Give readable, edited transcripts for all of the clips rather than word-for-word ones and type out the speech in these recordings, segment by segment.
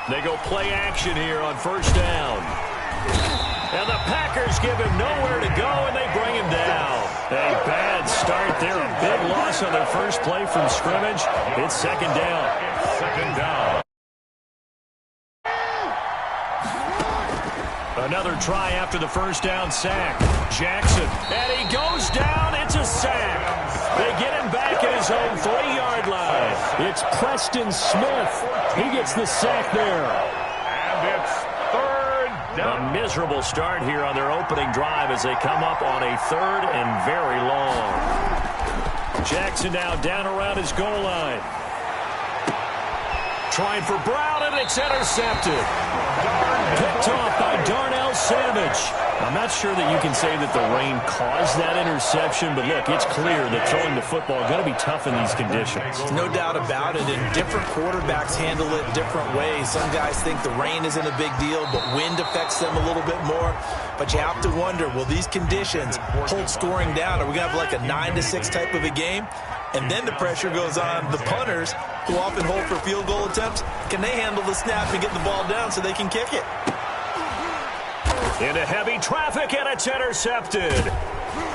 They go play action here on first down. And the Packers give him nowhere to go, and they bring him down. A bad start there. A big loss on their first play from scrimmage. It's second down. Second down. Another try after the first down sack. Jackson, and he goes down. It's a sack. They get him back at his own 3-yard line. It's Preston Smith. He gets the sack there. And it's third down. A miserable start here on their opening drive as they come up on a third and very long. Jackson now down around his goal line. Trying for Brown, and it's intercepted. Picked off by Darnell Savage. I'm not sure that you can say that the rain caused that interception, but look, it's clear that throwing the football is going to be tough in these conditions. No doubt about it, and different quarterbacks handle it different ways. Some guys think the rain isn't a big deal, but wind affects them a little bit more. But you have to wonder, will these conditions hold scoring down? Are we going to have like a 9-6 type of a game? And then the pressure goes on the punters, who often hold for field goal attempts. Can they handle the snap and get the ball down so they can kick it? Into heavy traffic, and it's intercepted.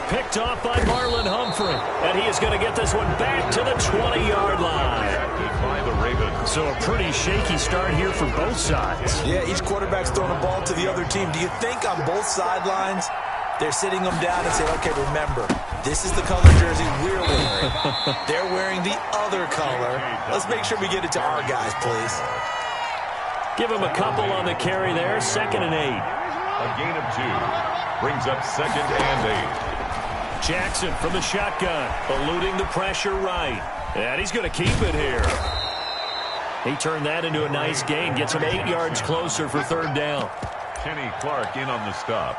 Picked off by Marlon Humphrey. And he is going to get this one back to the 20-yard line. By the Ravens. So a pretty shaky start here for both sides. Yeah, each quarterback's throwing a ball to the other team. Do you think on both sidelines they're sitting them down and saying, okay, remember, this is the color jersey we're wearing. They're wearing the other color. Let's make sure we get it to our guys, please. Give him a couple on the carry there. 2nd and 8. A gain of 2. Brings up 2nd and 8. Jackson from the shotgun, eluding the pressure right. And he's going to keep it here. He turned that into a nice gain. Gets him 8 yards closer for 3rd down. Kenny Clark in on the stop.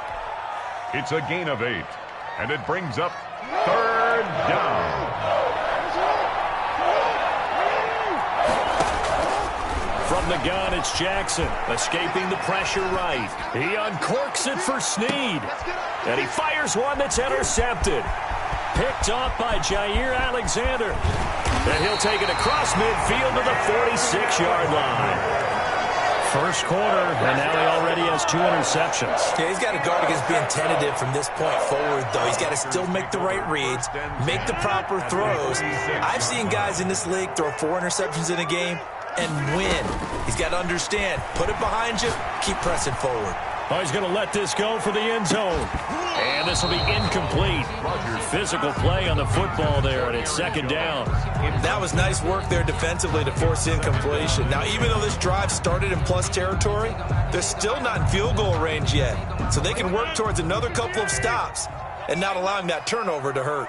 It's a gain of 8. And it brings up 3rd down. From the gun, it's Jackson, escaping the pressure right. He uncorks it for Snead. And he fires one that's intercepted. Picked off by Jair Alexander. And he'll take it across midfield to the 46-yard line. First quarter, and now he already has 2 interceptions. Yeah, he's got to guard against being tentative from this point forward, though. He's got to still make the right reads, make the proper throws. I've seen guys in this league throw 4 interceptions in a game and win. He's got to understand, put it behind you, keep pressing forward. Oh, he's going to let this go for the end zone. And this will be incomplete. Physical play on the football there, and it's 2nd down. That was nice work there defensively to force incompletion. Now, even though this drive started in plus territory, they're still not in field goal range yet. So they can work towards another couple of stops and not allowing that turnover to hurt.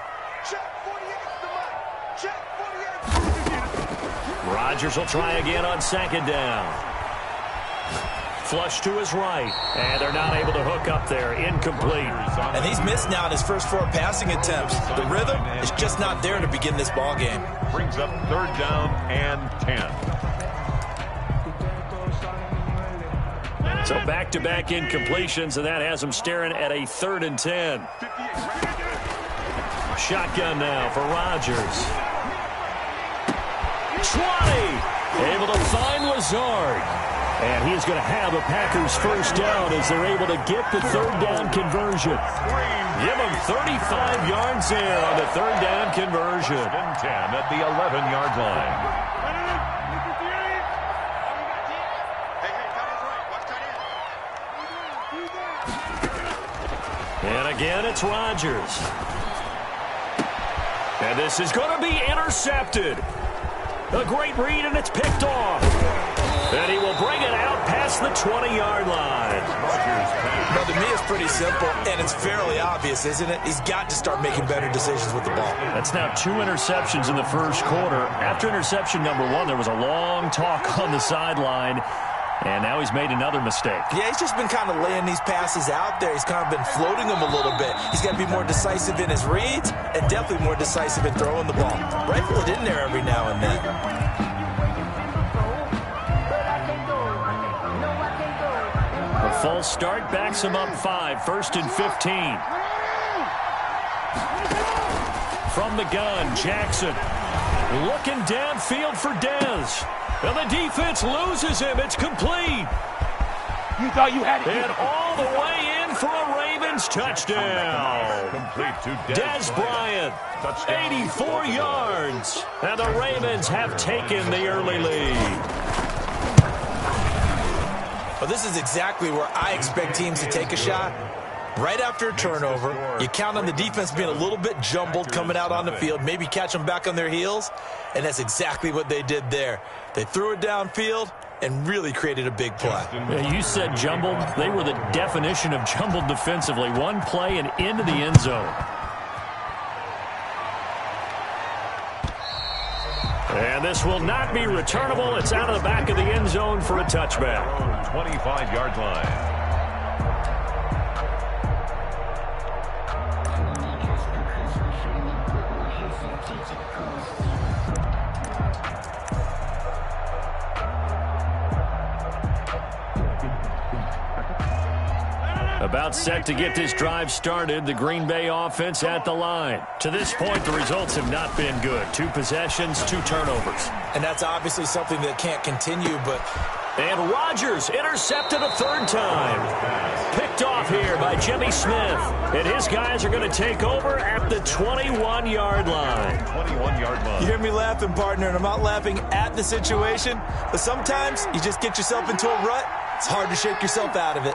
Rodgers will try again on 2nd down. Flush to his right, and they're not able to hook up there. Incomplete. And he's missed now in his first 4 passing attempts. The rhythm is just not there to begin this ball game. Brings up 3rd down and 10. So back-to-back incompletions, and that has him staring at a 3rd and 10. Shotgun now for Rodgers. 20! Able to find Lazard. And he's going to have a Packers first down as they're able to get the 3rd down conversion. Give him 35 yards there on the 3rd down conversion. 10 at the 11-yard line. And again, it's Rodgers. And this is going to be intercepted. A great read, and it's picked off. And he will bring it out past the 20-yard line. Well, to me, it's pretty simple, and it's fairly obvious, isn't it? He's got to start making better decisions with the ball. That's now 2 interceptions in the first quarter. After interception number 1, there was a long talk on the sideline, and now he's made another mistake. Yeah, he's just been kind of laying these passes out there. He's kind of been floating them a little bit. He's got to be more decisive in his reads and definitely more decisive in throwing the ball. Rifle it in there every now and then. A false start backs him up 5, 1st and 15. From the gun, Jackson looking downfield for Dez. is. And the defense loses him. It's complete. You thought you had it. And all the way in for a Ravens touchdown. Complete to Des Bryant, 84 yards. And the Ravens have taken the early lead. Well, this is exactly where I expect teams to take a shot. Right after a turnover, you count on the defense being a little bit jumbled coming out on the field, maybe catch them back on their heels, and that's exactly what they did there. They threw it downfield and really created a big play. Yeah, you said jumbled. They were the definition of jumbled defensively. One play and into the end zone. And this will not be returnable. It's out of the back of the end zone for a touchback. 25-yard line. About set to get this drive started, the Green Bay offense at the line. To this point, the results have not been good. 2 possessions, 2 turnovers. And that's obviously something that can't continue, but... And Rodgers intercepted a 3rd time. Picked off here by Jimmy Smith. And his guys are going to take over at the 21-yard line. 21-yard line. You hear me laughing, partner, and I'm not laughing at the situation, but sometimes you just get yourself into a rut. It's hard to shake yourself out of it.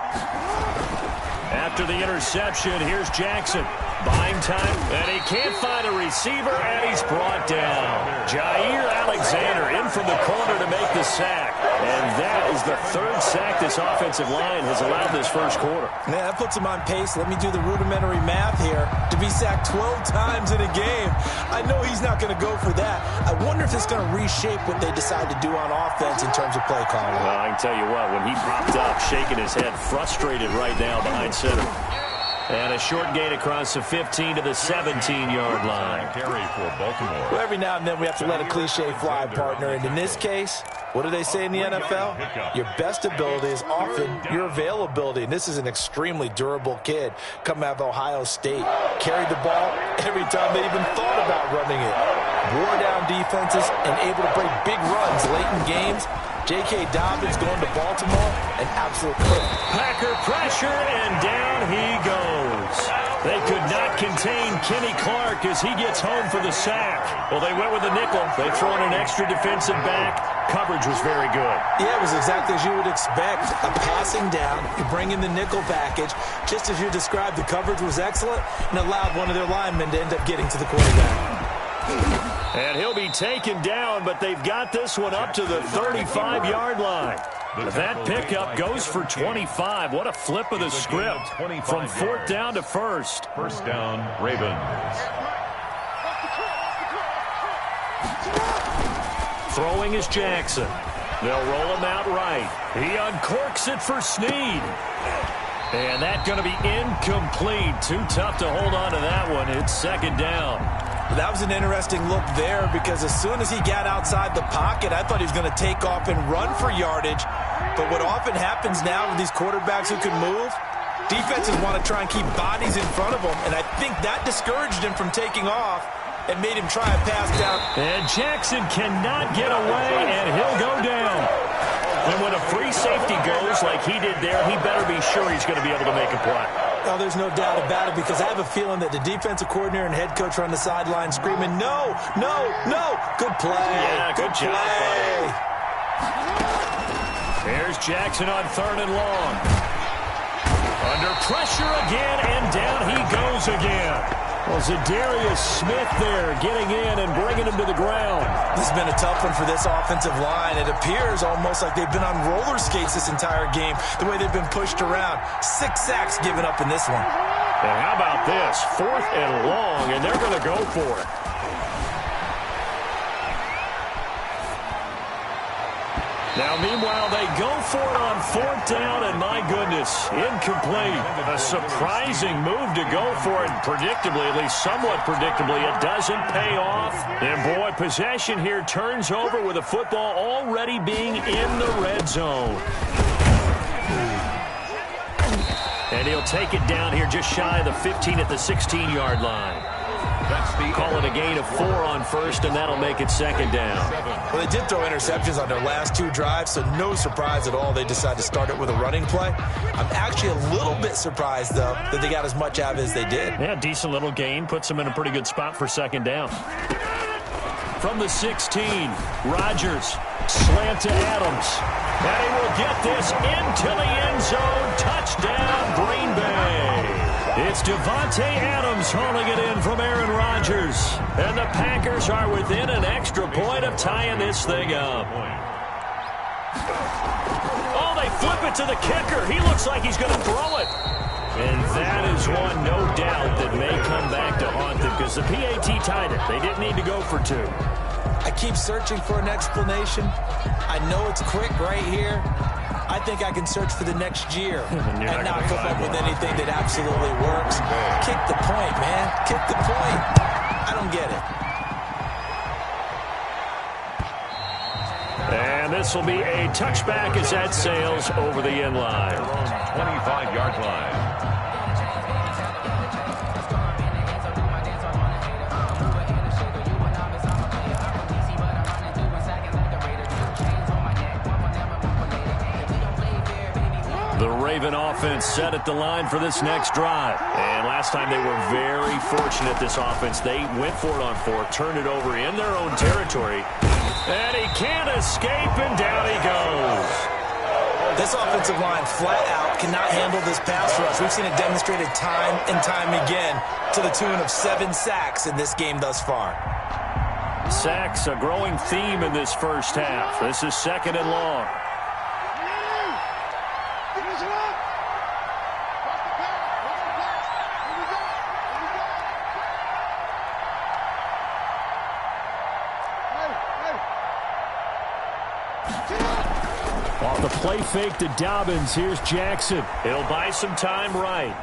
After the interception, here's Jackson. Buying time, and he can't find a receiver, and he's brought down. Jair Alexander in from the corner to make the sack. And that is the 3rd sack this offensive line has allowed this first quarter. Yeah, that puts him on pace. Let me do the rudimentary math here. To be sacked 12 times in a game. I know he's not going to go for that. I wonder if it's going to reshape what they decide to do on offense in terms of play calling. Well, I can tell you what, when he popped up, shaking his head, frustrated right now behind center. And a short gain across the 15 to the 17-yard line. Carry for Baltimore. Well, every now and then we have to let a cliche fly, partner. And in this case, what do they say in the NFL? Your best ability is often your availability. And this is an extremely durable kid coming out of Ohio State. Carried the ball every time they even thought about running it. Wore down defenses and able to break big runs late in games. J.K. Dobbins going to Baltimore, an absolute clip. Packer pressure, and down he goes. They could not contain Kenny Clark as he gets home for the sack. Well, they went with a nickel. They throw in an extra defensive back. Coverage was very good. Yeah, it was exactly as you would expect. A passing down, you bring in the nickel package. Just as you described, the coverage was excellent and allowed one of their linemen to end up getting to the quarterback. And he'll be taken down, but they've got this one up to the 35-yard line. That pickup goes for 25. What a flip of the script from 4th down to 1st. First down, Ravens. Throwing is Jackson. They'll roll him out right. He uncorks it for Snead. And that's going to be incomplete. Too tough to hold on to that one. It's 2nd down. That was an interesting look there because as soon as he got outside the pocket, I thought he was going to take off and run for yardage. But what often happens now with these quarterbacks who can move, defenses want to try and keep bodies in front of them, and I think that discouraged him from taking off and made him try a pass down. And Jackson cannot get away, and he'll go down. And when a free safety goes like he did there, he better be sure he's going to be able to make a play. Oh, there's no doubt about it because I have a feeling that the defensive coordinator and head coach are on the sideline screaming, no, no, no. Good play. Yeah, good job, play. Here's Jackson on 3rd and long. Under pressure again, and down he goes again. Well, Zadarius Smith there getting in and bringing him to the ground. This has been a tough one for this offensive line. It appears almost like they've been on roller skates this entire game, the way they've been pushed around. 6 sacks given up in this one. And how about this? 4th and long, and they're going to go for it. Now, meanwhile, they go for it on 4th down, and my goodness, incomplete. A surprising move to go for it, predictably, at least somewhat predictably, it doesn't pay off. And boy, possession here turns over with the football already being in the red zone. And he'll take it down here just shy of the 15 at the 16-yard line. Call it a gain of 4 on first, and that'll make it second down. Well, they did throw interceptions on their last 2 drives, so no surprise at all they decided to start it with a running play. I'm actually a little bit surprised, though, that they got as much out of it as they did. Yeah, decent little gain. Puts them in a pretty good spot for second down. From the 16, Rodgers, slant to Adams. And he will get this into the end zone. Touchdown, Green Bay. It's Devontae Adams hauling it in from Aaron Rodgers. And the Packers are within an extra point of tying this thing up. Oh, they flip it to the kicker. He looks like he's going to throw it. And that is one, no doubt, that may come back to haunt them because the PAT tied it. They didn't need to go for 2. I keep searching for an explanation. I know it's quick right here. I think I can search for the next year and not come up with anything that absolutely works. Kick the point, man. Kick the point. I don't get it. And this will be a touchback as that sails over the end line. 25-yard line. The Raven offense set at the line for this next drive. And last time they were very fortunate, this offense. They went for it on 4, turned it over in their own territory. And he can't escape, and down he goes. This offensive line flat out cannot handle this pass rush. We've seen it demonstrated time and time again to the tune of 7 sacks in this game thus far. Sacks, a growing theme in this first half. This is second and long. Off the play fake to Dobbins, here's Jackson. He'll buy some time right.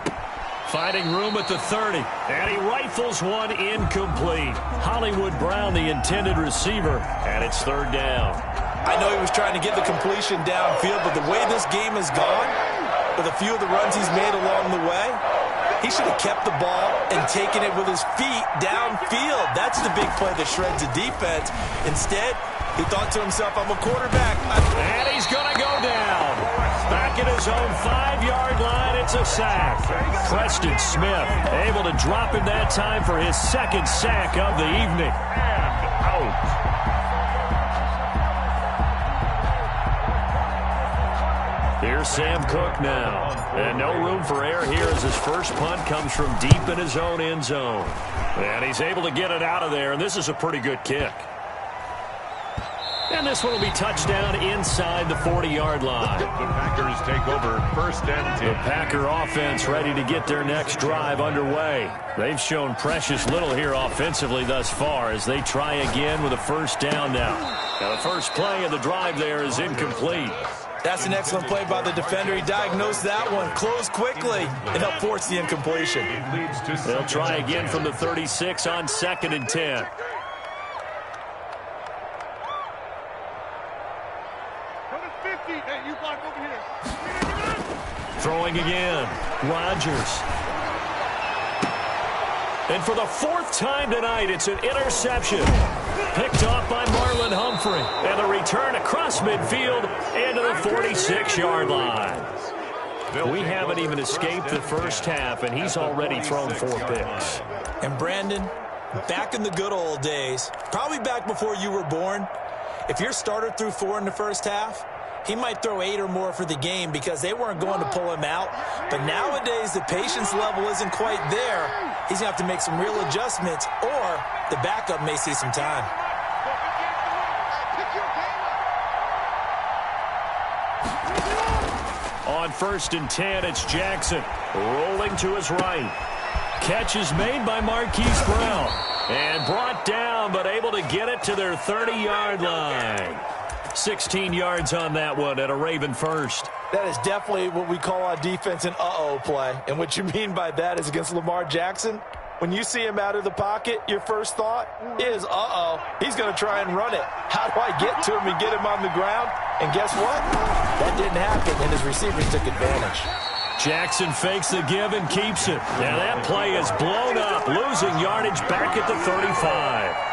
Finding room at the 30, and he rifles one incomplete. Hollywood Brown, the intended receiver, and it's third down. I know he was trying to get the completion downfield, but the way this game has gone, with a few of the runs he's made along the way, he should have kept the ball and taken it with his feet downfield. That's the big play that shreds the defense. Instead, he thought to himself, I'm a quarterback. And he's going to go down. Back at his own 5-yard line, it's a sack. Preston Smith able to drop him that time for his second sack of the evening. And out. Here's Sam Cook now. And no room for error here as his first punt comes from deep in his own end zone. And he's able to get it out of there, and this is a pretty good kick. And this one will be touchdown inside the 40-yard line. The Packers take over first and 10. The Packer offense ready to get their next drive underway. They've shown precious little here offensively thus far as they try again with a first down now. Now the first play of the drive there is incomplete. That's an excellent play by the defender. He diagnosed that one, closed quickly, and helped force the incompletion. They'll try again from the 36 on second and 10. Throwing again, Rodgers. And for the 4th time tonight, it's an interception. Picked off by Marlon Humphrey. And the return across midfield into the 46-yard line. We haven't even escaped the first half, and he's already thrown 4 picks. And Brandon, back in the good old days, probably back before you were born, if your starter threw 4 in the first half, he might throw 8 or more for the game because they weren't going to pull him out. But nowadays, the patience level isn't quite there. He's going to have to make some real adjustments, or the backup may see some time. On first and 10, it's Jackson rolling to his right. Catch is made by Marquise Brown. And brought down, but able to get it to their 30-yard line. 16 yards on that one at a Raven first. That is definitely what we call on defense an uh-oh play. And what you mean by that is against Lamar Jackson, when you see him out of the pocket, your first thought is, uh-oh, he's going to try and run it. How do I get to him and get him on the ground? And guess what? That didn't happen, and his receivers took advantage. Jackson fakes the give and keeps it. Now that play is blown up, losing yardage back at the 35.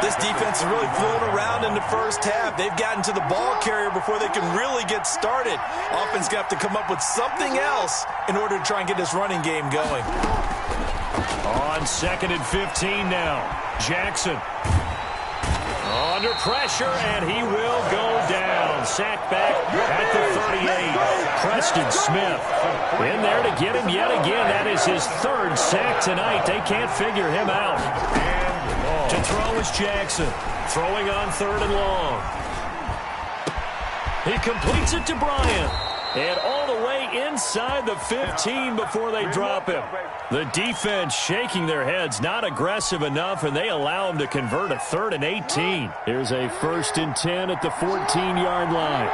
This defense is really fooling around in the first half. They've gotten to the ball carrier before they can really get started. Offense got to come up with something else in order to try and get this running game going. On 2nd and 15 now. Jackson under pressure, and he will go down. Sacked back at the 38. Preston Smith in there to get him yet again. That is his 3rd sack tonight. They can't figure him out. To throw is Jackson. Throwing on 3rd and long. He completes it to Bryant. And all the way inside the 15 before they drop him. The defense shaking their heads, not aggressive enough, and they allow him to convert a 3rd and 18. Here's a 1st and 10 at the 14-yard line.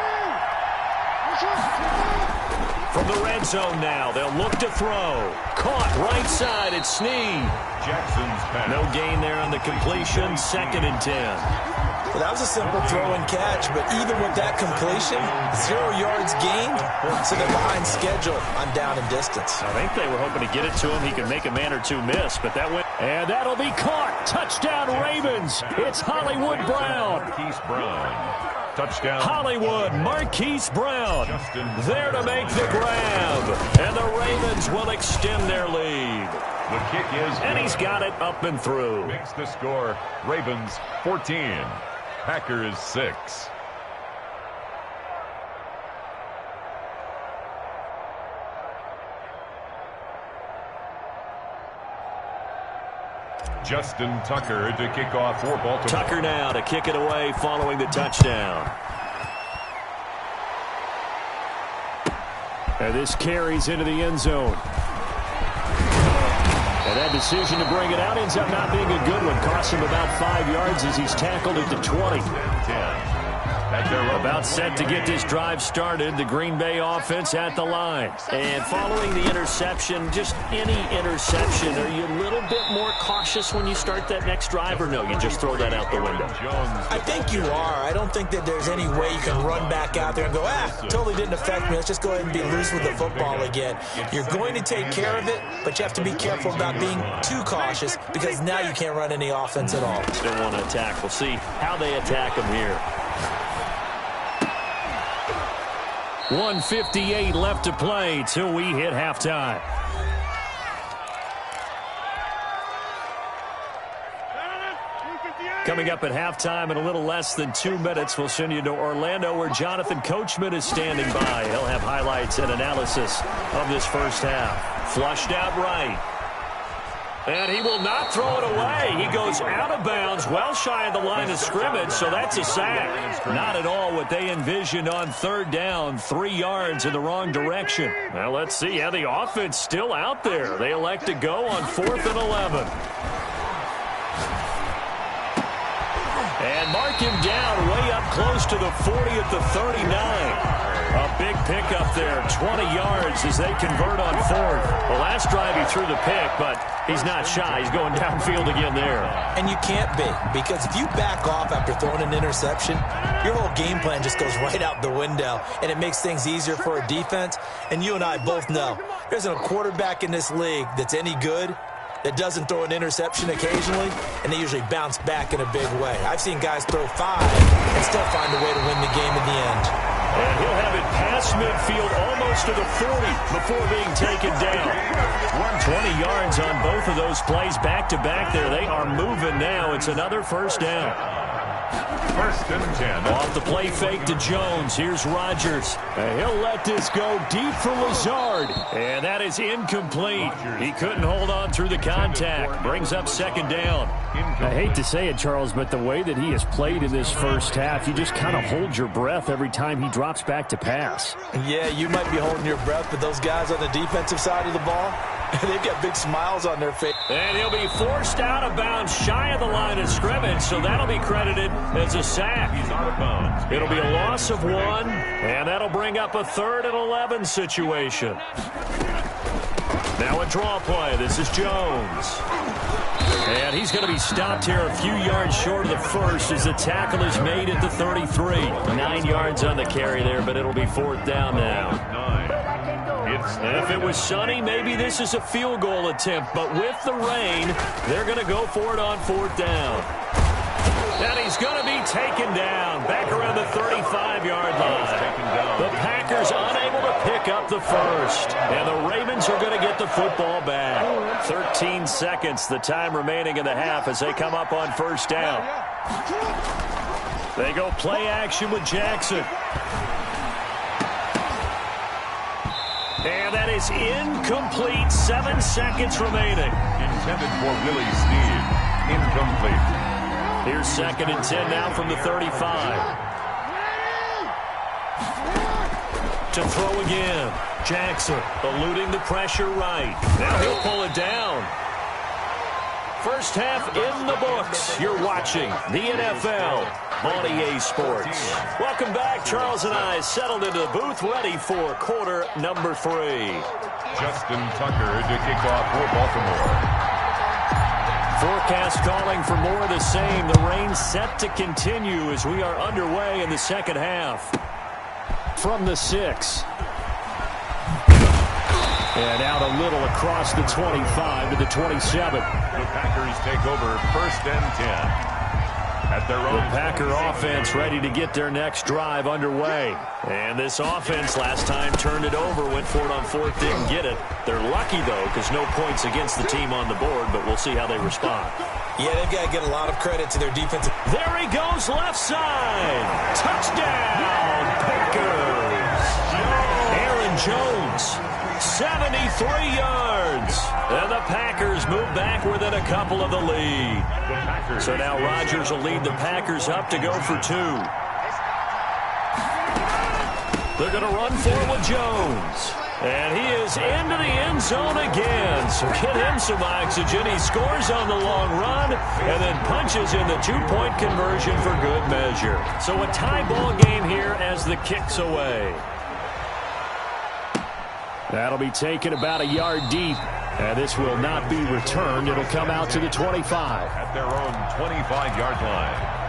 From the red zone now, they'll look to throw. Caught right side at Snead. Jackson's pass. No gain there on the completion, 2nd and 10. Well, that was a simple throw and catch, but even with that completion, 0 yards gained, so they're behind schedule on down and distance. I think they were hoping to get it to him. He could make a man or two miss, but that went. And that'll be caught. Touchdown, Ravens. It's Hollywood Brown. Marquise Brown. Touchdown. Hollywood, Marquise Brown. There to make the grab. And the Ravens will extend their lead. The kick is And he's got it up and through. Makes the score. Ravens 14. Packers 6. Justin Tucker to kick off for Baltimore. Tucker now to kick it away following the touchdown. And this carries into the end zone. And that decision to bring it out ends up not being a good one. Costs him about 5 yards as he's tackled at the 20. 10. About set to get this drive started. The Green Bay offense at the line. And following the interception, just any interception, are you a little bit more cautious when you start that next drive, or no, you just throw that out the window? I think you are. I don't think that there's any way you can run back out there and go, totally didn't affect me. Let's just go ahead and be loose with the football again. You're going to take care of it, but you have to be careful about being too cautious because now you can't run any offense at all. Still want to attack. We'll see how they attack them here. 1:58 left to play till we hit halftime. Coming up at halftime in a little less than 2 minutes, we'll send you to Orlando where Jonathan Coachman is standing by. He'll have highlights and analysis of this first half. Flushed out right. And he will not throw it away. He goes out of bounds, well shy of the line of scrimmage, so that's a sack. Not at all what they envisioned on 3rd down, 3 yards in the wrong direction. Well, let's see how the offense still out there. They elect to go on 4th and 11. And mark him down way up close to the 40 at the 39. A big pickup there, 20 yards as they convert on 4th. The last drive he threw the pick, but he's not shy. He's going downfield again there. And you can't be, because if you back off after throwing an interception, your whole game plan just goes right out the window, and it makes things easier for a defense. And you and I both know there isn't a quarterback in this league that's any good that doesn't throw an interception occasionally, and they usually bounce back in a big way. I've seen guys throw 5 and still find a way to win the game in the end. And he'll have it past midfield almost to the 40 before being taken down. 120 yards on both of those plays back-to-back there. They are moving now. It's another 1st down. 1st and 10. Off the play fake to Jones. Here's Rodgers. And he'll let this go deep for Lazard. And that is incomplete. He couldn't hold on through the contact. Brings up 2nd down. I hate to say it, Charles, but the way that he has played in this first half, you just kind of hold your breath every time he drops back to pass. Yeah, you might be holding your breath, but those guys on the defensive side of the ball, they've got big smiles on their face. And he'll be forced out of bounds shy of the line of scrimmage, so that'll be credited as a sack. He's out of bounds. It'll be a loss of 1, and that'll bring up a 3rd and 11 situation. Now a draw play. This is Jones. And he's going to be stopped here a few yards short of the 1st as the tackle is made at the 33. 9 yards on the carry there, but it'll be 4th down now. If it was sunny, maybe this is a field goal attempt. But with the rain, they're going to go for it on 4th down. And he's going to be taken down back around the 35-yard line. The Packers unable to pick up the first. And the Ravens are going to get the football back. 13 seconds, the time remaining in the half as they come up on 1st down. They go play action with Jackson. And that is incomplete. 7 seconds remaining. Intended for Willie Snead. Incomplete. Here's 2nd and 10 now from the 35. To throw again. Jackson eluding the pressure right. Now he'll pull it down. First half in the books. You're watching the NFL on EA Sports. Welcome back. Charles and I settled into the booth, ready for quarter number 3. Justin Tucker to kick off for Baltimore. Forecast calling for more of the same. The rain set to continue as we are underway in the second half. From the 6. And out a little across the 25 to the 27. The Packers take over 1st and 10. At their own. The Packer offense ready to get their next drive underway. And this offense last time turned it over, went for it on 4th, didn't get it. They're lucky, though, because no points against the team on the board, but we'll see how they respond. Yeah, they've got to get a lot of credit to their defense. There he goes, left side. Touchdown, Packers. Aaron Jones, 73 yards. And the Packers move back within a couple of the lead. So now Rodgers will lead the Packers up to go for 2. They're going to run for it with Jones. And he is into the end zone again. So get him some oxygen. He scores on the long run and then punches in the 2-point conversion for good measure. So a tie ball game here as the kick's away. That'll be taken about a yard deep. And this will not be returned. It'll come out to the 25. At their own 25-yard line.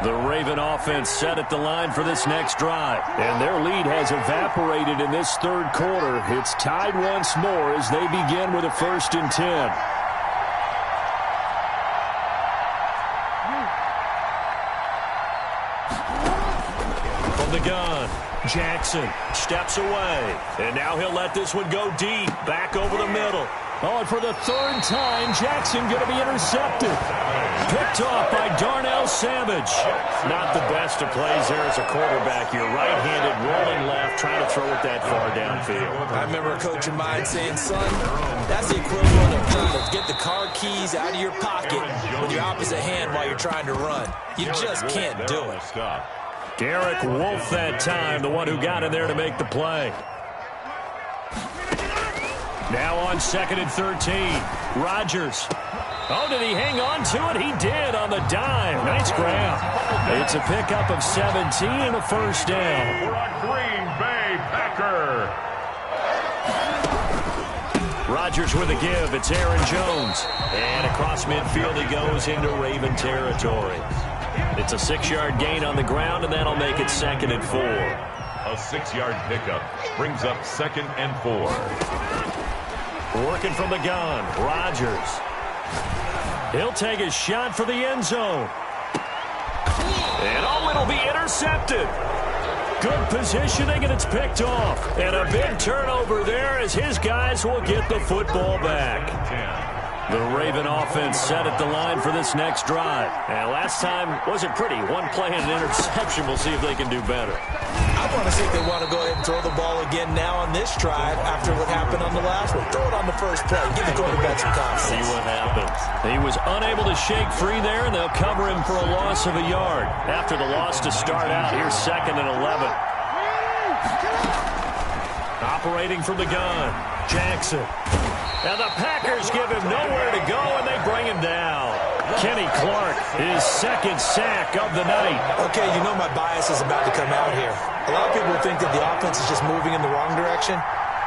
The Raven offense set at the line for this next drive. And their lead has evaporated in this 3rd quarter. It's tied once more as they begin with a 1st and 10. From the gun, Jackson steps away. And now he'll let this one go deep, back over the middle. Oh, and for the 3rd time, Jackson going to be intercepted. Picked off by Darnell Savage. Not the best of plays there as a quarterback. You're right-handed, rolling left, trying to throw it that far downfield. I remember a coach of mine saying, son, that's the equivalent of trying to get the car keys out of your pocket with your opposite hand while you're trying to run. You just can't do it. Derek Wolfe that time, the one who got in there to make the play. Now on 2nd and 13, Rodgers. Oh, did he hang on to it? He did on the dime. Nice grab. It's a pickup of 17 and a 1st down. For a Green Bay Packer. Rodgers with a give. It's Aaron Jones. And across midfield he goes into Raven territory. It's a 6-yard gain on the ground, and that'll make it 2nd and 4. A 6-yard pickup brings up 2nd and 4. Working from the gun, Rodgers. He'll take a shot for the end zone. And oh, it'll be intercepted. Good positioning, and it's picked off. And a big turnover there as his guys will get the football back. The Raven offense set at the line for this next drive. And last time wasn't pretty. One play and an interception. We'll see if they can do better. I want to see if they want to go ahead and throw the ball again now on this drive after what happened on the last one. Throw it on the first play. Give the quarterback some confidence. See what happens. He was unable to shake free there, and they'll cover him for a loss of a yard. After the loss to start out, here's 2nd and 11. Operating from the gun, Jackson. And the Packers give him nowhere to go, and they bring him down. Kenny Clark, his 2nd sack of the night. Okay, you know my bias is about to come out here. A lot of people think that the offense is just moving in the wrong direction.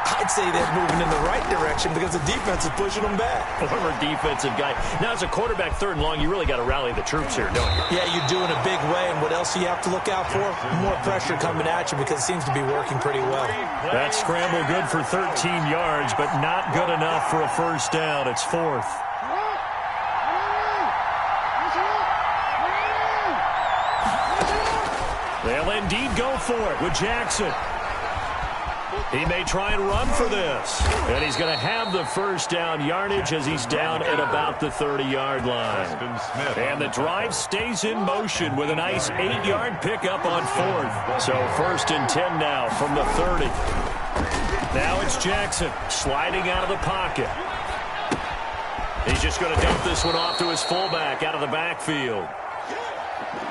I'd say they're moving in the right direction because the defense is pushing them back. Former defensive guy. Now, as a quarterback, 3rd and long, you really got to rally the troops here, don't you? Yeah, you do in a big way, and what else do you have to look out for? More pressure coming at you because it seems to be working pretty well. That scramble good for 13 yards, but not good enough for a first down. It's 4th. They'll indeed go for it with Jackson. He may try and run for this. And he's going to have the first down yardage as he's down at about the 30-yard line. And the drive stays in motion with a nice 8-yard pickup on 4th. So 1st and 10 now from the 30. Now it's Jackson sliding out of the pocket. He's just going to dump this one off to his fullback out of the backfield.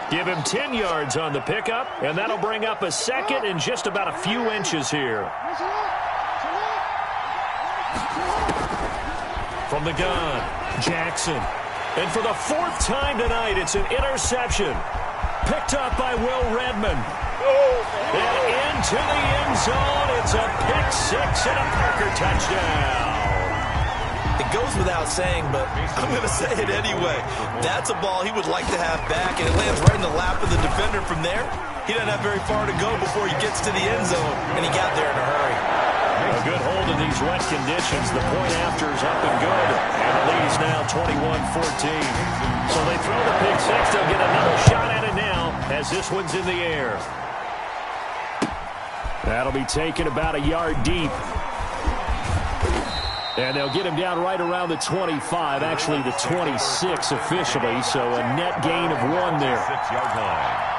Give him 10 yards on the pickup, and that'll bring up a 2nd and just about a few inches here. From the gun, Jackson. And for the 4th time tonight, it's an interception. Picked up by Will Redmond. And into the end zone, it's a pick 6 and a Parker touchdown. It goes without saying, but I'm going to say it anyway. That's a ball he would like to have back, and it lands right in the lap of the defender from there. He doesn't have very far to go before he gets to the end zone, and he got there in a hurry. A good hold in these wet conditions. The point after is up and good, and the lead is now 21-14. So they throw the pick 6. They'll get another shot at it now as this one's in the air. That'll be taken about a yard deep. And they'll get him down right around the 25, actually the 26 officially, so a net gain of 1 there. 6-yard line.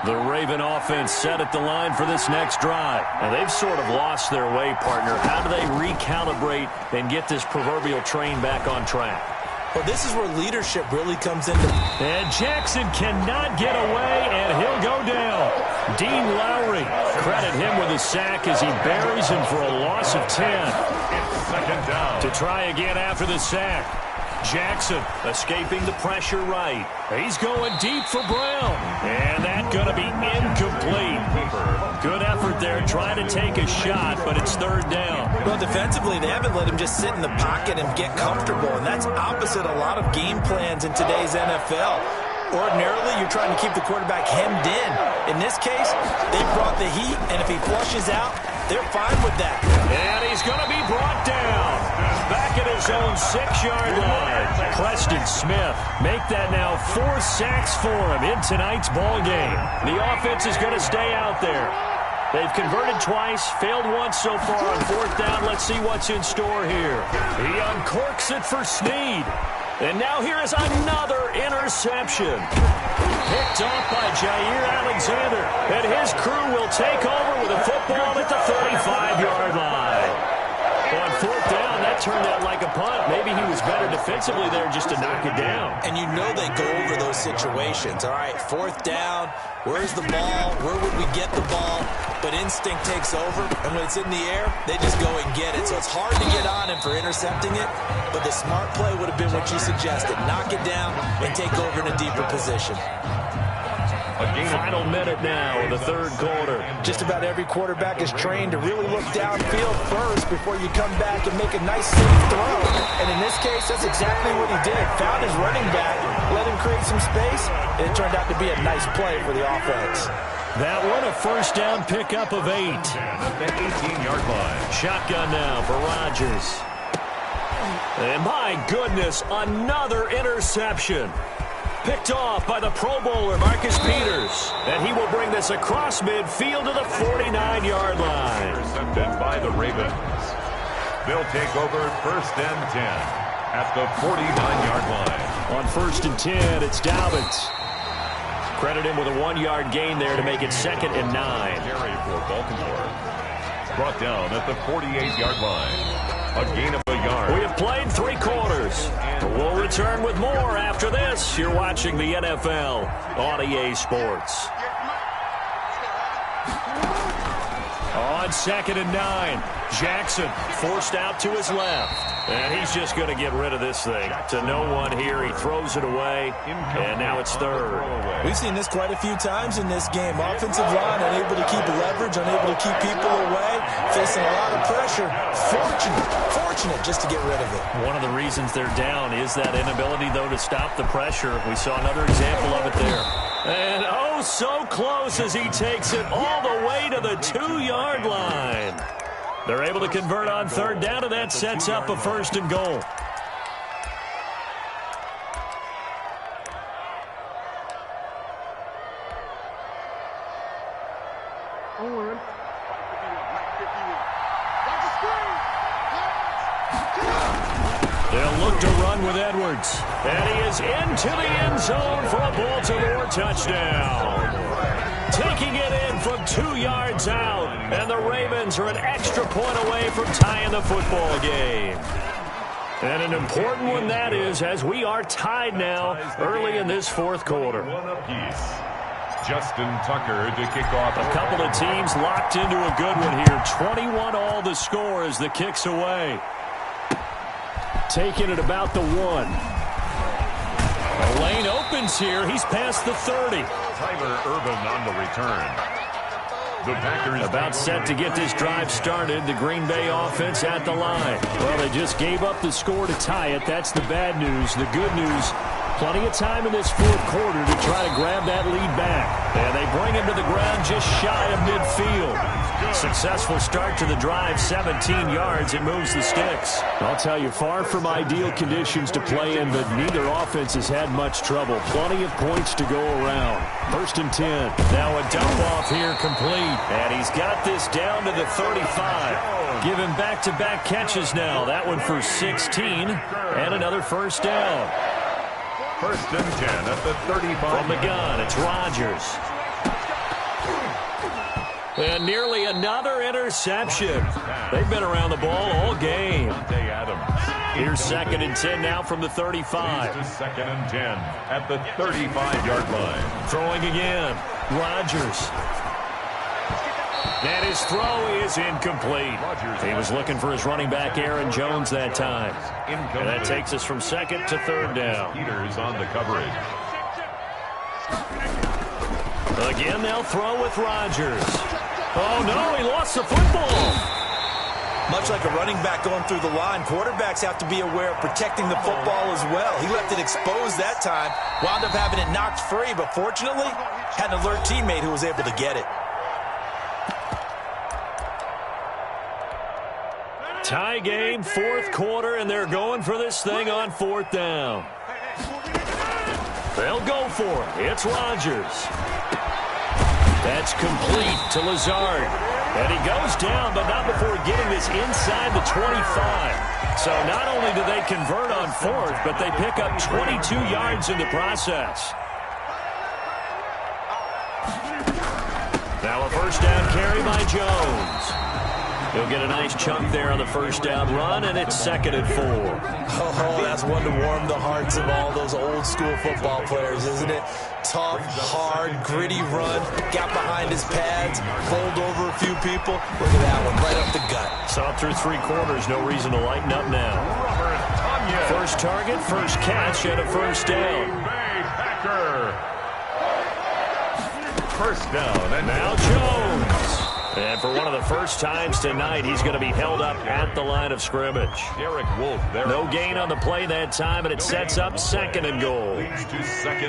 The Raven offense set at the line for this next drive. And they've sort of lost their way, partner. How do they recalibrate and get this proverbial train back on track? Well, this is where leadership really comes into. And Jackson cannot get away, and he'll go down. Dean Lowry, credit him with a sack as he buries him for a loss of 10. It's 2nd down. To try again after the sack. Jackson escaping the pressure right. He's going deep for Brown. And that's going to be incomplete. Good effort there trying to take a shot, but it's 3rd down. Well, defensively, they haven't let him just sit in the pocket and get comfortable, and that's opposite a lot of game plans in today's NFL. Ordinarily, you're trying to keep the quarterback hemmed in. In this case, they brought the heat, and if he flushes out, they're fine with that. And he's going to be brought down. Back at his own 6-yard line. Preston Smith make that now 4 sacks for him in tonight's ball game. The offense is going to stay out there. They've converted twice, failed once so far on 4th down. Let's see what's in store here. He uncorks it for Snead. And now here is another interception. Picked off by Jair Alexander. And his crew will take over with a football at the 35-yard line. On 4th down, that turned out like a punt. Maybe he was better defensively there just to knock it down. And you know they go over those situations. All right, 4th down, where's the ball? Where would we get the ball? But instinct takes over, and when it's in the air, they just go and get it. So it's hard to get on him for intercepting it, but the smart play would have been what you suggested. Knock it down and take over in a deeper position. Final minute now of the 3rd quarter. Just about every quarterback is trained to really look downfield first before you come back and make a nice safe throw. And in this case, that's exactly what he did. Found his running back, let him create some space, and it turned out to be a nice play for the offense. That one a first down pickup of 8. At the 18-yard line. Shotgun now for Rodgers. And my goodness, another interception. Picked off by the Pro Bowler, Marcus Peters. And he will bring this across midfield to the 49-yard line. Intercepted by the Ravens. They'll take over 1st and 10 at the 49-yard line. On 1st and 10, it's Dobbins. Credit him with a 1-yard gain there to make it 2nd and 9. Carry for Baltimore. Brought down at the 48-yard line. A gain of a yard. We have played 3 quarters. We'll return with more after this. You're watching the NFL on EA Sports. On on 2nd and 9. Jackson forced out to his left. And he's just going to get rid of this thing. To no one here. He throws it away. And now it's 3rd. We've seen this quite a few times in this game. Offensive line unable to keep leverage, unable to keep people away, facing a lot of pressure. Fortunate just to get rid of it. One of the reasons they're down is that inability, though, to stop the pressure. We saw another example of it there. And oh, so close as he takes it all the way to the 2-yard line. They're able to convert on 3rd down, and that sets up a 1st and goal. They'll look to run with Edwards. And he is into the end zone for a Baltimore touchdown. Taking it in from 2 yards out. And the Ravens are an extra point away from tying the football game. And an important one that is, as we are tied now early in this 4th quarter. One apiece. Justin Tucker to kick off. A couple of teams locked into a good one here. 21 all the score as the kick's away. Taking it about the 1. The lane opens here. He's past the 30. Tyler Urban on the return. The Packers about set to get this drive started. The Green Bay offense at the line. Well, they just gave up the score to tie it. That's the bad news. The good news, plenty of time in this 4th quarter to try to grab that lead back. And they bring him to the ground just shy of midfield. Successful start to the drive, 17 yards. It moves the sticks. I'll tell you, far from ideal conditions to play in, but neither offense has had much trouble. Plenty of points to go around. 1st and 10. Now a dump off here complete. And he's got this down to the 35. Give him back-to-back catches now. That one for 16. And another 1st down. 1st and 10 at the 35. From the gun, it's Rodgers. And nearly another interception. They've been around the ball all game. Here's 2nd and 10 now from the 35. 2nd and 10 at the 35-yard line. Throwing again. Rodgers. And his throw is incomplete. He was looking for his running back, Aaron Jones, that time. And that takes us from 2nd to 3rd down. Peters on the coverage. Again, they'll throw with Rodgers. Oh, no, he lost the football. Much like a running back going through the line, quarterbacks have to be aware of protecting the football as well. He left it exposed that time, wound up having it knocked free, but fortunately, had an alert teammate who was able to get it. Tie game, 4th quarter, and they're going for this thing on 4th down. They'll go for it. It's Rodgers. That's complete to Lazard. And he goes down, but not before getting this inside the 25. So not only do they convert on 4th, but they pick up 22 yards in the process. Now a 1st down carry by Jones. He'll get a nice chunk there on the 1st down run, and it's 2nd and 4. Oh, that's one to warm the hearts of all those old-school football players, isn't it? Tough, hard, gritty run, got behind his pads, bowled over a few people. Look at that one, right up the gut. Saw through 3 quarters, no reason to lighten up now. First target, first catch, and a 1st down. Packer. 1st down, and now Jones. And for one of the first times tonight, he's going to be held up at the line of scrimmage. Derek Wolfe there. No gain on the play that time, and it sets up 2nd and goal.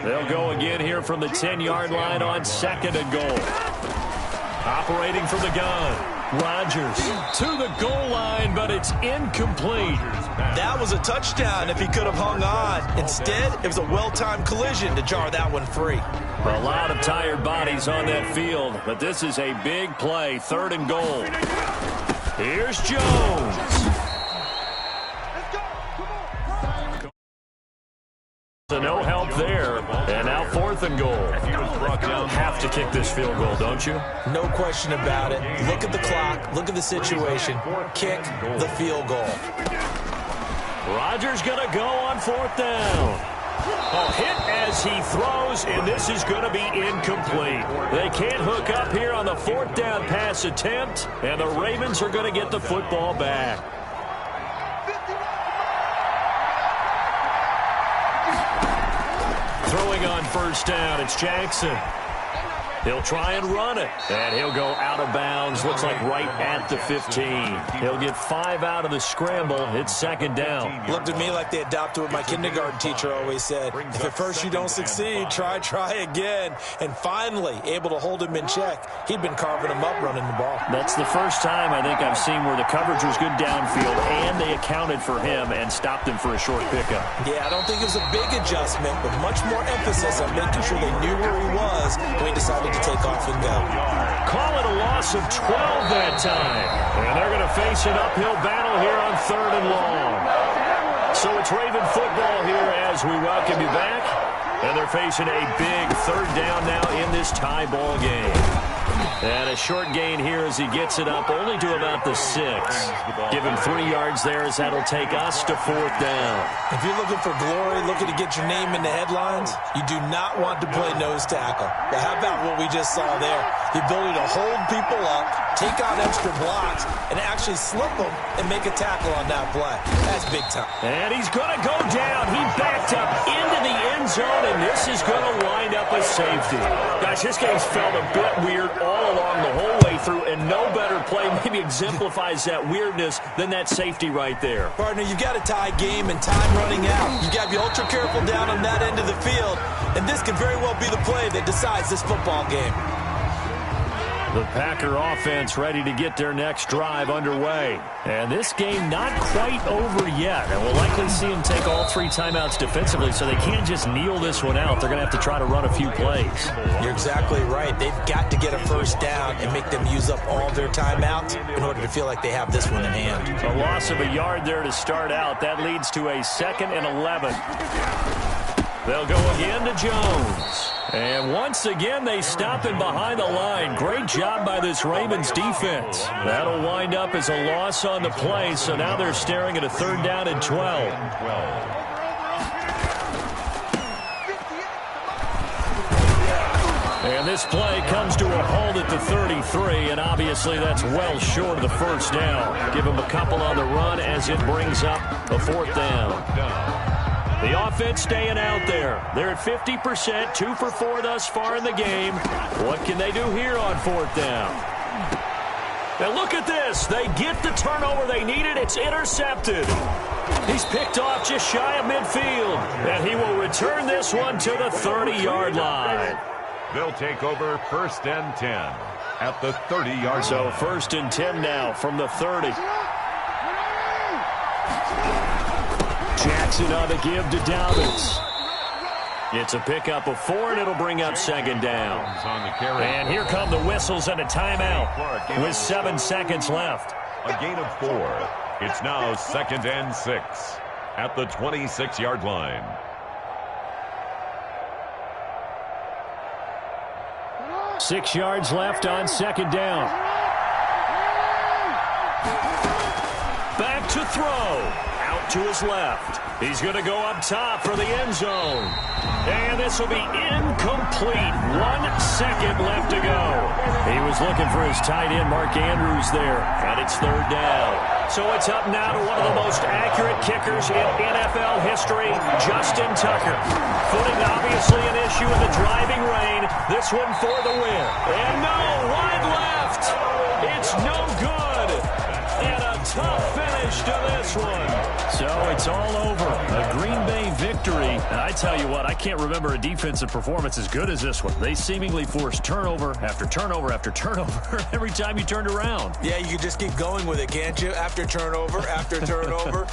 They'll go again here from the 10-yard line on 2nd and goal. Operating from the gun. Rodgers to the goal line, but it's incomplete. That was a touchdown if he could have hung on. Instead, it was a well-timed collision to jar that one free. A lot of tired bodies on that field, but this is a big play. 3rd and goal. Here's Jones. So no help there, and now 4th and goal. Have to kick this field goal, don't you? No question about it. Look at the clock. Look at the situation. Kick the field goal. Rodgers going to go on 4th down. Oh, hit as he throws, and this is going to be incomplete. They can't hook up here on the 4th down pass attempt, and the Ravens are going to get the football back. Throwing on 1st down, it's Jackson. He'll try and run it, and he'll go out of bounds. Looks like right at the 15. He'll get 5 out of the scramble. It's 2nd down. Looked at me like they adopted what my kindergarten teacher always said. If at first you don't succeed, try again. And finally, able to hold him in check. He'd been carving him up running the ball. That's the first time I think I've seen where the coverage was good downfield, and they accounted for him and stopped him for a short pickup. Yeah, I don't think it was a big adjustment, but much more emphasis on making sure they knew where he was when he decided to take off and go. Call it a loss of 12 that time. And they're going to face an uphill battle here on 3rd and long. So it's Raven football here as we welcome you back. And they're facing a big 3rd down now in this tie ball game. And a short gain here as he gets it up only to about the 6. Give him 3 yards there as that'll take us to 4th down. If you're looking for glory, looking to get your name in the headlines, you do not want to play nose tackle. But how about what we just saw there? The ability to hold people up, take out extra blocks, and actually slip them and make a tackle on that play. That's big time. And he's going to go down. He backed up into the end zone, and this is going to wind up a safety. Guys, this game's felt a bit weird all along the whole way through, and no better play maybe exemplifies that weirdness than that safety right there. Partner, you've got a tie game and time running out. You've got to be ultra careful down on that end of the field, and this could very well be the play that decides this football game. The Packer offense ready to get their next drive underway. And this game not quite over yet. And we'll likely see them take all 3 timeouts defensively, so they can't just kneel this one out. They're going to have to try to run a few plays. You're exactly right. They've got to get a 1st down and make them use up all their timeouts in order to feel like they have this one in hand. A loss of a yard there to start out. That leads to a 2nd and 11. They'll go again to Jones. And once again, they stop him behind the line. Great job by this Ravens defense. That'll wind up as a loss on the play, so now they're staring at a 3rd down and 12. And this play comes to a halt at the 33, and obviously that's well short of the 1st down. Give him a couple on the run as it brings up a 4th down. The offense staying out there. They're at 50%, 2 for 4 thus far in the game. What can they do here on 4th down? Now look at this. They get the turnover they needed. It's intercepted. He's picked off just shy of midfield. And he will return this one to the 30-yard line. They'll take over 1st and 10 at the 30-yard line. So 1st and 10 now from the 30. Jackson on the give to Dobbins. It's a pickup of 4, and it'll bring up 2nd down. And here come the whistles and a timeout with 7 seconds left. A gain of 4. It's now 2nd and 6 at the 26-yard line. Six yards left on 2nd down. Back to throw. Out to his left. He's going to go up top for the end zone. And this will be incomplete. 1 second left to go. He was looking for his tight end, Mark Andrews, there. And it's 3rd down. So it's up now to one of the most accurate kickers in NFL history, Justin Tucker. Footing obviously an issue in the driving rain. This one for the win. And no, wide left. It's no good. And a tough finish to this one. So it's all over. A Green Bay victory. And I tell you what, I can't remember a defensive performance as good as this one. They seemingly forced turnover after turnover after turnover every time you turned around. Yeah, you can just keep going with it, can't you? After turnover, after turnover.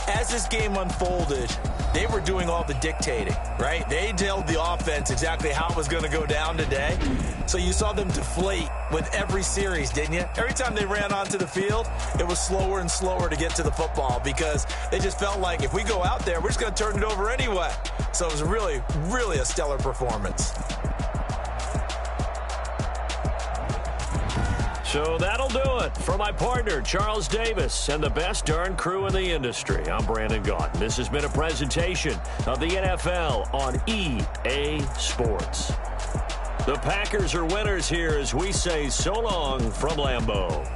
As this game unfolded, they were doing all the dictating, right? They told the offense exactly how it was going to go down today. So you saw them deflate with every series, didn't you? Every time they ran onto the field, it was slower and slower to get to the football because they just felt like if we go out there, we're just going to turn it over anyway. So it was really, really a stellar performance. So that'll do it for my partner, Charles Davis, and the best darn crew in the industry. I'm Brandon Gaunt. This has been a presentation of the NFL on EA Sports. The Packers are winners here as we say so long from Lambeau.